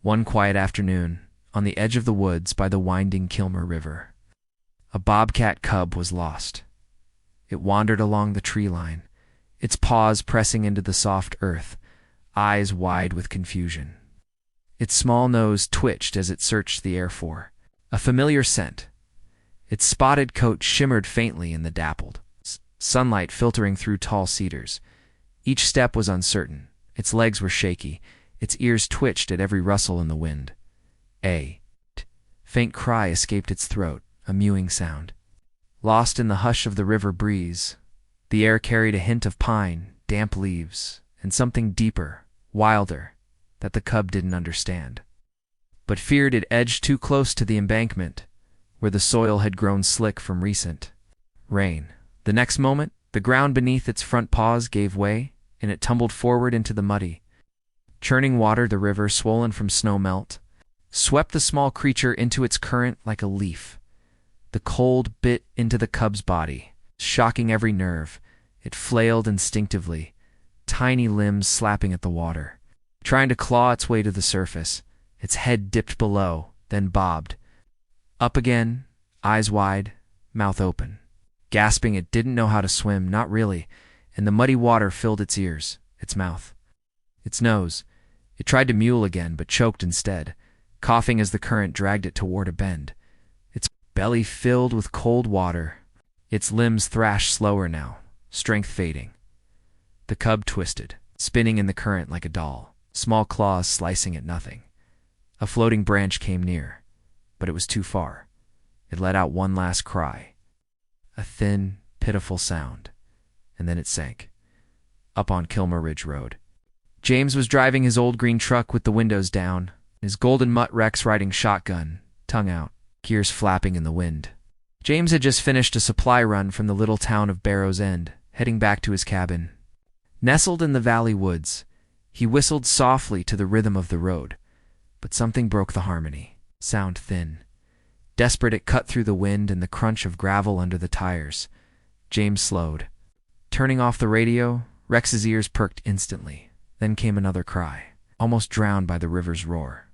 One quiet afternoon, on the edge of the woods by the winding Kilmer River, a bobcat cub was lost. It wandered along the tree line, its paws pressing into the soft earth, eyes wide with confusion. Its small nose twitched as it searched the air for a familiar scent. Its spotted coat shimmered faintly in the dappled sunlight filtering through tall cedars. Each step was uncertain. Its legs were shaky. Its ears twitched at every rustle in the wind. A faint cry escaped its throat, a mewing sound. Lost in the hush of the river breeze, the air carried a hint of pine, damp leaves, and something deeper, wilder, that the cub didn't understand, but feared it edged too close to the embankment, where the soil had grown slick from recent rain. The next moment, the ground beneath its front paws gave way, and it tumbled forward into the muddy, churning water. The river, swollen from snow melt, swept the small creature into its current like a leaf. The cold bit into the cub's body, shocking every nerve. It flailed instinctively, tiny limbs slapping at the water, trying to claw its way to the surface. Its head dipped below, then bobbed. Up again, eyes wide, mouth open. Gasping, it didn't know how to swim, not really, and the muddy water filled its ears, its mouth, its nose. It tried to mewl again, but choked instead, coughing as the current dragged it toward a bend. Its belly filled with cold water. Its limbs thrashed slower now, strength fading. The cub twisted, spinning in the current like a doll, small claws slicing at nothing. A floating branch came near, but it was too far. It let out one last cry, a thin, pitiful sound, and then it sank, up on Kilmer Ridge Road. James was driving his old green truck with the windows down, his golden mutt Rex riding shotgun, tongue out, gears flapping in the wind. James had just finished a supply run from the little town of Barrow's End, heading back to his cabin. Nestled in the valley woods, he whistled softly to the rhythm of the road, but something broke the harmony. Sound thin. Desperate, it cut through the wind and the crunch of gravel under the tires. James slowed. Turning off the radio, Rex's ears perked instantly. Then came another cry, almost drowned by the river's roar.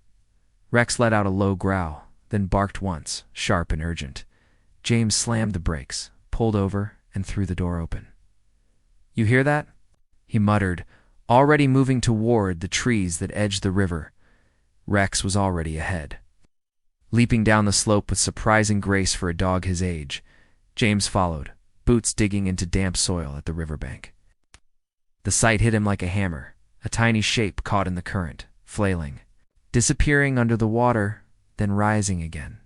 Rex let out a low growl, then barked once, sharp and urgent. James slammed the brakes, pulled over, and threw the door open. "You hear that?" he muttered, already moving toward the trees that edged the river. Rex was already ahead, leaping down the slope with surprising grace for a dog his age. James followed, boots digging into damp soil at the riverbank. The sight hit him like a hammer, a tiny shape caught in the current, flailing, disappearing under the water, then rising again.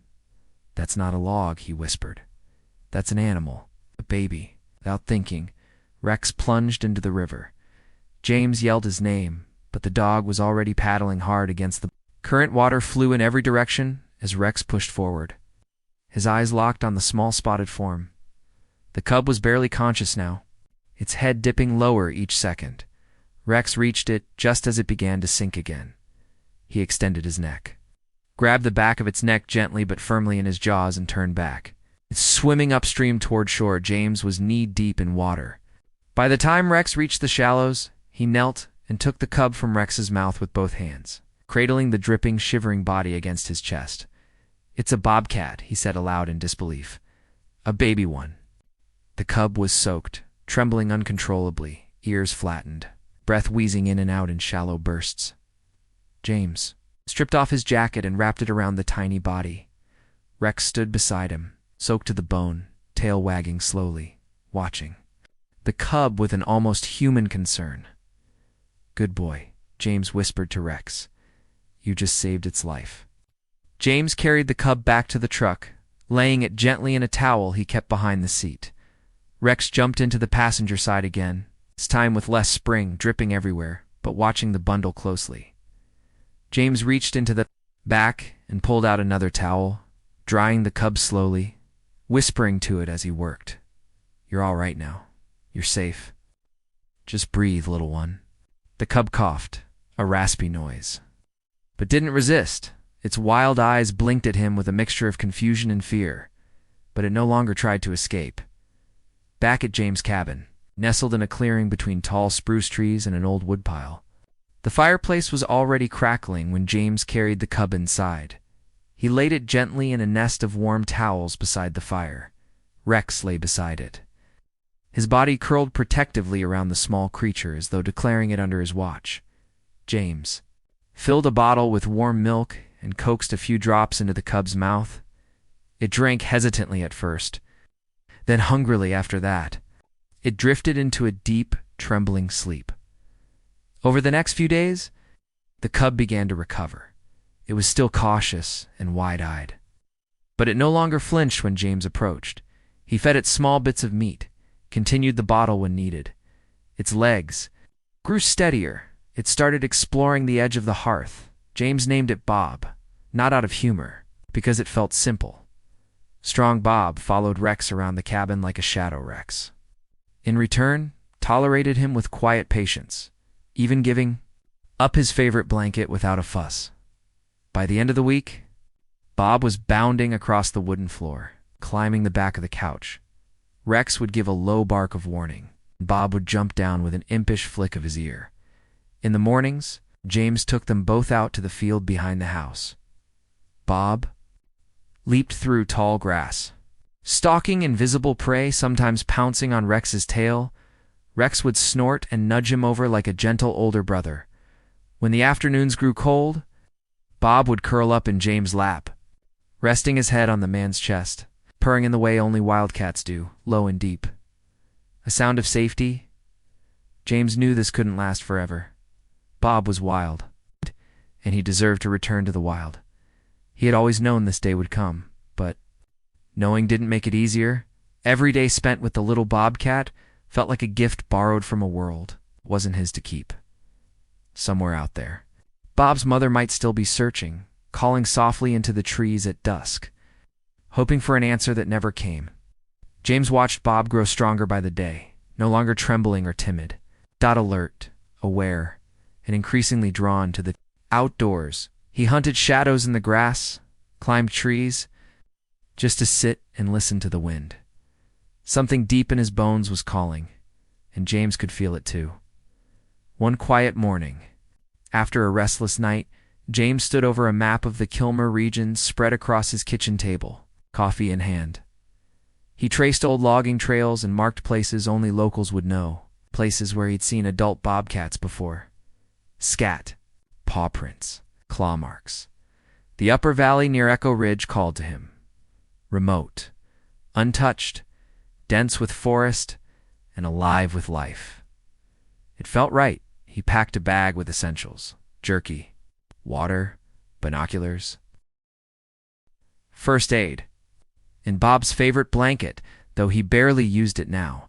"That's not a log," he whispered. "That's an animal, a baby." Without thinking, Rex plunged into the river. James yelled his name, but the dog was already paddling hard against the current. Water flew in every direction as Rex pushed forward, his eyes locked on the small spotted form. The cub was barely conscious now, its head dipping lower each second. Rex reached it just as it began to sink again. He extended his neck, grabbed the back of its neck gently but firmly in his jaws, and turned back. Swimming upstream toward shore, James was knee-deep in water. By the time Rex reached the shallows, he knelt and took the cub from Rex's mouth with both hands, cradling the dripping, shivering body against his chest. "It's a bobcat," he said aloud in disbelief. "A baby one." The cub was soaked, trembling uncontrollably, ears flattened, breath wheezing in and out in shallow bursts. James stripped off his jacket and wrapped it around the tiny body. Rex stood beside him, soaked to the bone, tail wagging slowly, watching the cub with an almost human concern. "Good boy," James whispered to Rex. "You just saved its life." James carried the cub back to the truck, laying it gently in a towel he kept behind the seat. Rex jumped into the passenger side again, this time with less spring, dripping everywhere, but watching the bundle closely. James reached into the back and pulled out another towel, drying the cub slowly, whispering to it as he worked. "You're all right now. You're safe. Just breathe, little one." The cub coughed, a raspy noise, but didn't resist. Its wild eyes blinked at him with a mixture of confusion and fear, but it no longer tried to escape. Back at James' cabin, nestled in a clearing between tall spruce trees and an old woodpile, The fireplace was already crackling when James carried the cub inside. He laid it gently in a nest of warm towels beside the fire. Rex lay beside it. His body curled protectively around the small creature as though declaring it under his watch. James filled a bottle with warm milk and coaxed a few drops into the cub's mouth. It drank hesitantly at first, then hungrily after that. It drifted into a deep, trembling sleep. Over the next few days, the cub began to recover. It was still cautious and wide-eyed. But it no longer flinched when James approached. He fed it small bits of meat, continued the bottle when needed. Its legs grew steadier. It started exploring the edge of the hearth. James named it Bob, not out of humor, because it felt simple. Strong Bob followed Rex around the cabin like a shadow Rex. In return, tolerated him with quiet patience, even giving up his favorite blanket without a fuss. By the end of the week, Bob was bounding across the wooden floor, climbing the back of the couch. Rex would give a low bark of warning. Bob would jump down with an impish flick of his ear. In the mornings, James took them both out to the field behind the house. Bob leaped through tall grass, stalking invisible prey, sometimes pouncing on Rex's tail. Rex would snort and nudge him over like a gentle older brother. When the afternoons grew cold, Bob would curl up in James' lap, resting his head on the man's chest, purring in the way only wildcats do, low and deep. A sound of safety. James knew this couldn't last forever. Bob was wild, and he deserved to return to the wild. He had always known this day would come, but knowing didn't make it easier. Every day spent with the little Bobcat felt like a gift borrowed from a world it wasn't his to keep. Somewhere out there, Bob's mother might still be searching, calling softly into the trees at dusk, hoping for an answer that never came. James watched Bob grow stronger by the day, no longer trembling or timid, alert, aware, and increasingly drawn to the outdoors. He hunted shadows in the grass, climbed trees, just to sit and listen to the wind. Something deep in his bones was calling, and James could feel it too. One quiet morning, after a restless night, James stood over a map of the Kilmer region spread across his kitchen table, coffee in hand. He traced old logging trails and marked places only locals would know, places where he'd seen adult bobcats before. Scat, paw prints, claw marks. The upper valley near Echo Ridge called to him. Remote, untouched, dense with forest, and alive with life. It felt right. He packed a bag with essentials: jerky, water, binoculars, first aid, and Bob's favorite blanket, though he barely used it now.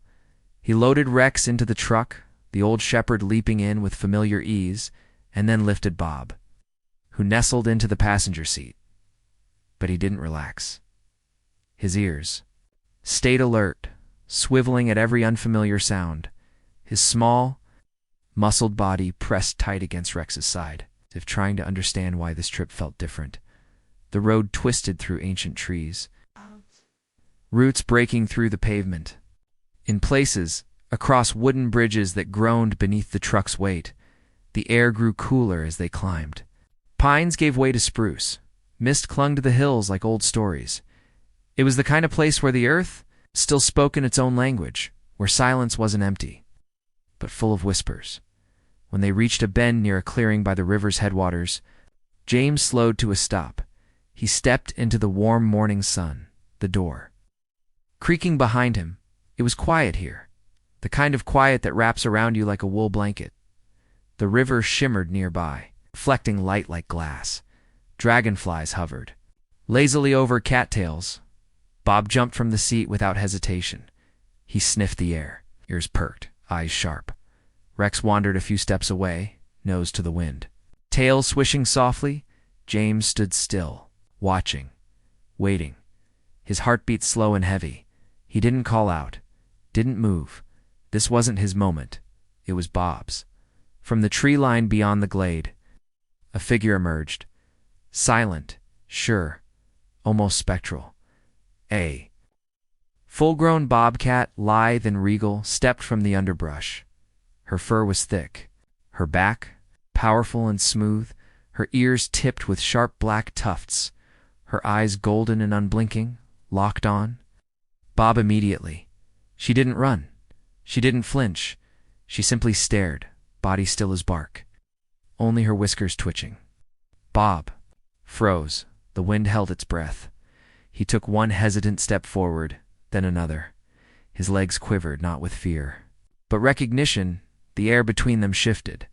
He loaded Rex into the truck, the old shepherd leaping in with familiar ease, and then lifted Bob, who nestled into the passenger seat. But he didn't relax. His ears stayed alert, swiveling at every unfamiliar sound. His small, muscled body pressed tight against Rex's side, as if trying to understand why this trip felt different. The road twisted through ancient trees, roots breaking through the pavement. In places, across wooden bridges that groaned beneath the truck's weight, the air grew cooler as they climbed. Pines gave way to spruce. Mist clung to the hills like old stories. It was the kind of place where the earth still spoke in its own language, where silence wasn't empty, but full of whispers. When they reached a bend near a clearing by the river's headwaters, James slowed to a stop. He stepped into the warm morning sun, the door creaking behind him. It was quiet here, the kind of quiet that wraps around you like a wool blanket. The river shimmered nearby, reflecting light like glass. Dragonflies hovered lazily over cattails. Bob jumped from the seat without hesitation. He sniffed the air, ears perked, eyes sharp. Rex wandered a few steps away, nose to the wind. Tail swishing softly, James stood still, watching, waiting. His heartbeat slow and heavy. He didn't call out, didn't move. This wasn't his moment. It was Bob's. From the tree line beyond the glade, a figure emerged. Silent, sure, almost spectral. A full-grown bobcat, lithe and regal, stepped from the underbrush. Her fur was thick, her back powerful and smooth, her ears tipped with sharp black tufts, her eyes golden and unblinking, locked on. Bob immediately. She didn't run. She didn't flinch. She simply stared, body still as bark, only her whiskers twitching. Bob froze. The wind held its breath. He took one hesitant step forward, then another. His legs quivered, not with fear, but recognition. The air between them shifted.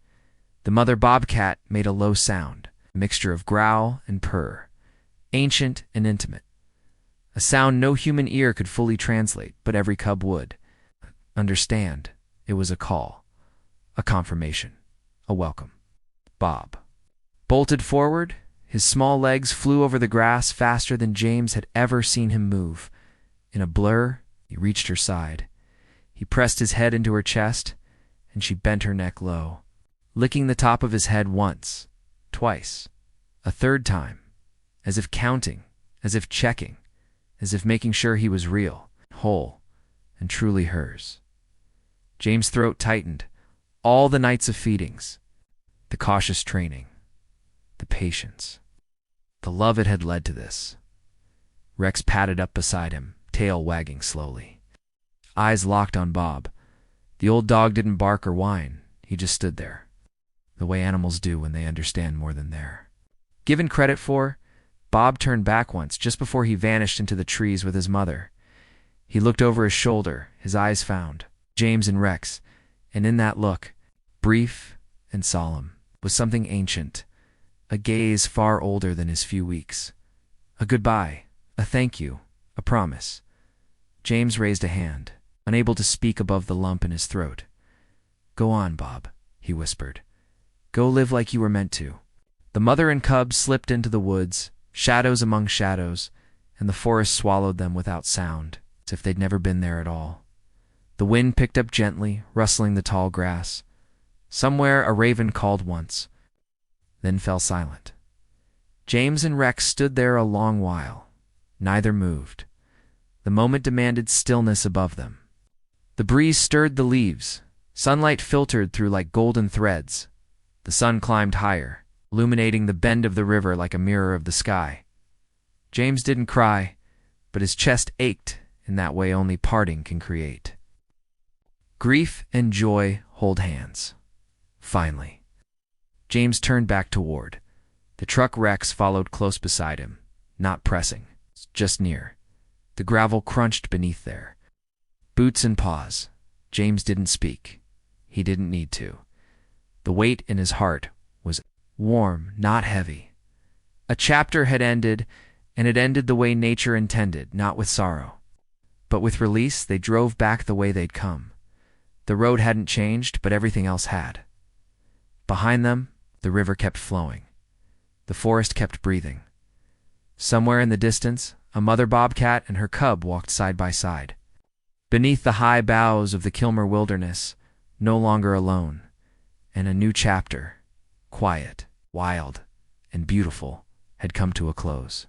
The mother bobcat made a low sound, a mixture of growl and purr, ancient and intimate. A sound no human ear could fully translate, but every cub would understand. It was a call, a confirmation, a welcome. Bob bolted forward. His small legs flew over the grass faster than James had ever seen him move. In a blur, he reached her side. He pressed his head into her chest, and she bent her neck low, licking the top of his head once, twice, a third time, as if counting, as if checking, as if making sure he was real, whole, and truly hers. James' throat tightened. All the nights of feedings, the cautious training, the patience, the love it had led to this. Rex padded up beside him, tail wagging slowly. Eyes locked on Bob. The old dog didn't bark or whine. He just stood there, the way animals do when they understand more than they're given credit for. Bob turned back once, just before he vanished into the trees with his mother. He looked over his shoulder, his eyes found James and Rex, and in that look, brief and solemn, was something ancient, a gaze far older than his few weeks. A goodbye, a thank you, a promise. James raised a hand, unable to speak above the lump in his throat. "Go on, Bob," he whispered. "Go live like you were meant to." The mother and cubs slipped into the woods, shadows among shadows, and the forest swallowed them without sound, as if they'd never been there at all. The wind picked up gently, rustling the tall grass. Somewhere a raven called once, then fell silent. James and Rex stood there a long while. Neither moved. The moment demanded stillness above them. The breeze stirred the leaves. Sunlight filtered through like golden threads. The sun climbed higher, illuminating the bend of the river like a mirror of the sky. James didn't cry, but his chest ached in that way only parting can create. Grief and joy hold hands. Finally. James turned back toward. The truck Rex followed close beside him, not pressing, just near. The gravel crunched beneath there. Boots and paws. James didn't speak. He didn't need to. The weight in his heart was warm, not heavy. A chapter had ended, and it ended the way nature intended, not with sorrow. But with release, they drove back the way they'd come. The road hadn't changed, but everything else had. Behind them, the river kept flowing. The forest kept breathing. Somewhere in the distance, a mother bobcat and her cub walked side by side. Beneath the high boughs of the Kilmer wilderness, no longer alone, and a new chapter, quiet, wild, and beautiful, had come to a close.